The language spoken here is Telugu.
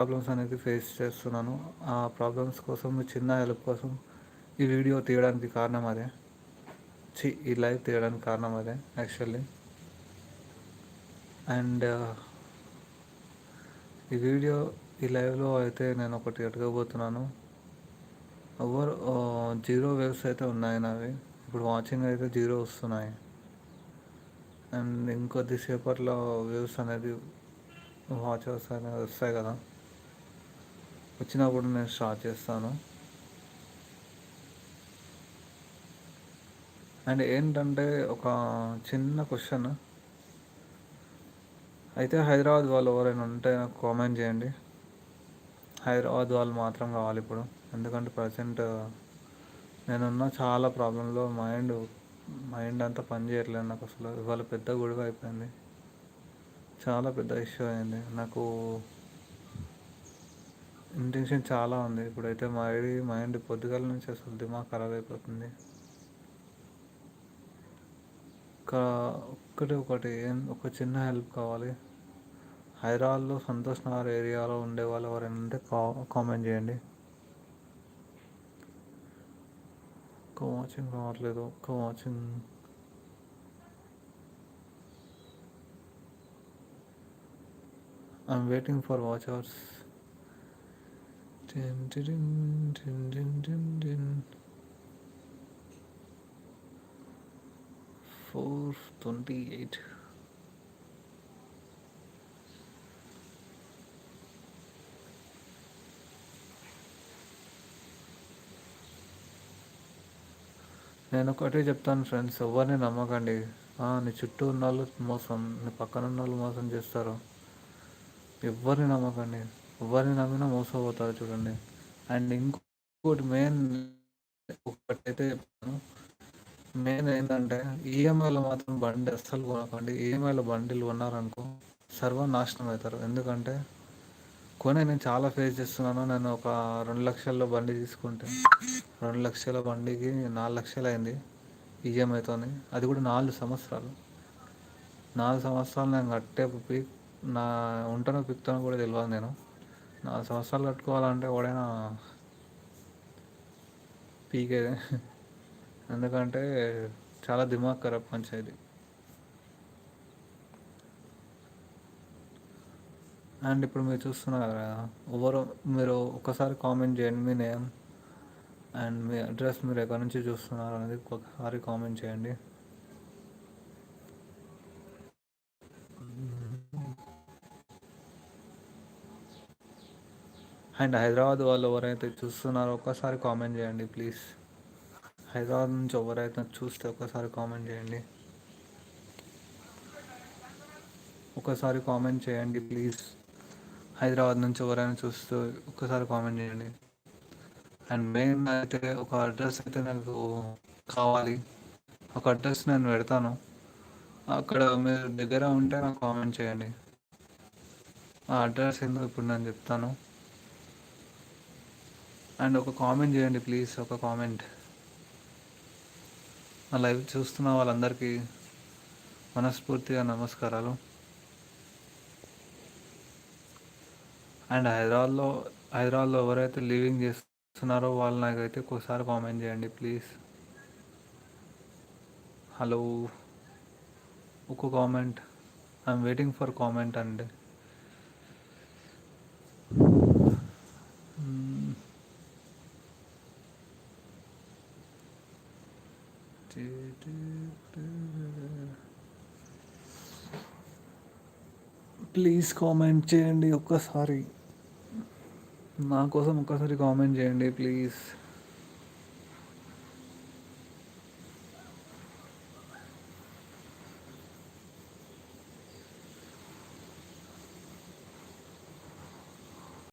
ప్రాబ్లమ్స్ అనేది ఫేస్ చేస్తున్నాను. ఆ ప్రాబ్లమ్స్ కోసం చిన్న హెల్ప్ కోసం ఈ వీడియో తీయడానికి కారణం అదే. ఈ లైవ్ తీయడానికి కారణం అదే యాక్చువల్లీ. అండ్ ఈ వీడియో ఈ లైవ్లో అయితే నేను ఒకటి అడగబోతున్నాను. ఎవరు 0 వ్యూస్ అయితే ఉన్నాయి నావి. ఇప్పుడు వాచింగ్ అయితే 0 వస్తున్నాయి. అండ్ ఇంకొద్దిసేపట్లో వ్యూస్ అనేది వాచర్స్ అనేది వస్తాయి కదా, వచ్చినప్పుడు నేను స్టార్ట్ చేస్తాను. అండ్ ఏంటంటే ఒక చిన్న క్వశ్చన్ అయితే, హైదరాబాద్ వాళ్ళు ఎవరైనా ఉంటే నాకు కామెంట్ చేయండి. హైదరాబాద్ వాళ్ళు మాత్రం కావాలి ఇప్పుడు. ఎందుకంటే ప్రజెంట్ నేనున్న చాలా ప్రాబ్లంలో మైండ్ అంతా పని చేయట్లేదు నాకు. అసలు ఇవాళ పెద్ద గొడవ అయిపోయింది, చాలా పెద్ద ఇష్యూ అయింది. నాకు ఇంటెన్షన్ చాలా ఉంది. ఇప్పుడైతే మైండ్ పొద్దుగాల నుంచి అసలు దిమాగ్ ఖరాబ్ అయిపోతుంది. ఒకటి ఒక చిన్న హెల్ప్ కావాలి. హైదరాబాద్లో సంతోష్ నగర్ ఏరియాలో ఉండే వాళ్ళు ఎవరైనా ఉంటే కామెంట్ చేయండి. ఒక్క వాచింగ్ రావట్లేదు, ఒక్క watching. I'm waiting for watchers. 4:28. నేను ఒకటే చెప్తాను ఫ్రెండ్స్, ఎవరిని నమ్మకండి. నీ చుట్టూ ఉన్న వాళ్ళు మోసం, నీ పక్కన ఉన్న వాళ్ళు మోసం చేస్తారు. ఎవరిని నమ్మకండి. ఎవరిని నమ్మినా మోసపోతారు చూడండి. అండ్ ఇంకోటి ఒకటైతే చెప్తాను, మెయిన్ ఏంటంటే ఈఎంఐలో మాత్రం బండి అస్సలు కొనకండి. ఈఎంఐలో బండిలు కొన్నారనుకో సర్వనాశనం అవుతారు. ఎందుకంటే నేను చాలా ఫేస్ చేస్తున్నాను. నేను ఒక 2 లక్షల్లో బండి తీసుకుంటే 2 లక్షల బండికి 4 లక్షలు అయింది ఈఎంఐతో. అది కూడా 4 సంవత్సరాలు. 4 సంవత్సరాలు నేను కట్టే నా ఉంటానో పిక్తానో కూడా తెలియదు. నేను 4 సంవత్సరాలు కట్టుకోవాలంటే ఎవడైనా పీకేదే. ఎందుకంటే చాలా దిమాగ్ ఖరాబ్ పంచాయతీ. అండ్ ఇప్పుడు మీరు చూస్తున్నారు కదా, మీరు ఒకసారి కామెంట్ చేయండి మీ నేమ్ అండ్ మీ అడ్రస్, మీరు ఎక్కడి నుంచి చూస్తున్నారు అనేది ఒకసారి కామెంట్ చేయండి. అండ్ హైదరాబాద్ వాళ్ళు ఎవరైతే చూస్తున్నారో ఒక్కసారి కామెంట్ చేయండి ప్లీజ్. హైదరాబాద్ నుంచి ఎవరైతే చూస్తే ఒకసారి కామెంట్ చేయండి. ఒకసారి కామెంట్ చేయండి ప్లీజ్. హైదరాబాద్ నుంచి ఎవరైనా చూస్తూ ఒక్కసారి కామెంట్ చేయండి. అండ్ మెయిన్ అయితే ఒక అడ్రస్ అయితే నాకు కావాలి. ఒక అడ్రస్ నేను పెడతాను, అక్కడ మీరు దగ్గర ఉంటే నాకు కామెంట్ చేయండి. ఆ అడ్రస్ ఏందో ఇప్పుడు నేను చెప్తాను. అండ్ ఒక కామెంట్ చేయండి ప్లీజ్, ఒక కామెంట్. నా లైవ్ చూస్తున్న వాళ్ళందరికీ మనస్ఫూర్తిగా నమస్కారాలు. అండ్ హైదరాబాద్లో ఎవరైతే లివింగ్ చేస్తున్నారో వాళ్ళు నాకైతే ఒకసారి కామెంట్ చేయండి ప్లీజ్. హలో, ఒక comment. I'm waiting for comment అండి. ప్లీజ్ కామెంట్ చేయండి ఒక్కసారి, నా కోసం ఒక్కసారి కామెంట్ చేయండి ప్లీజ్.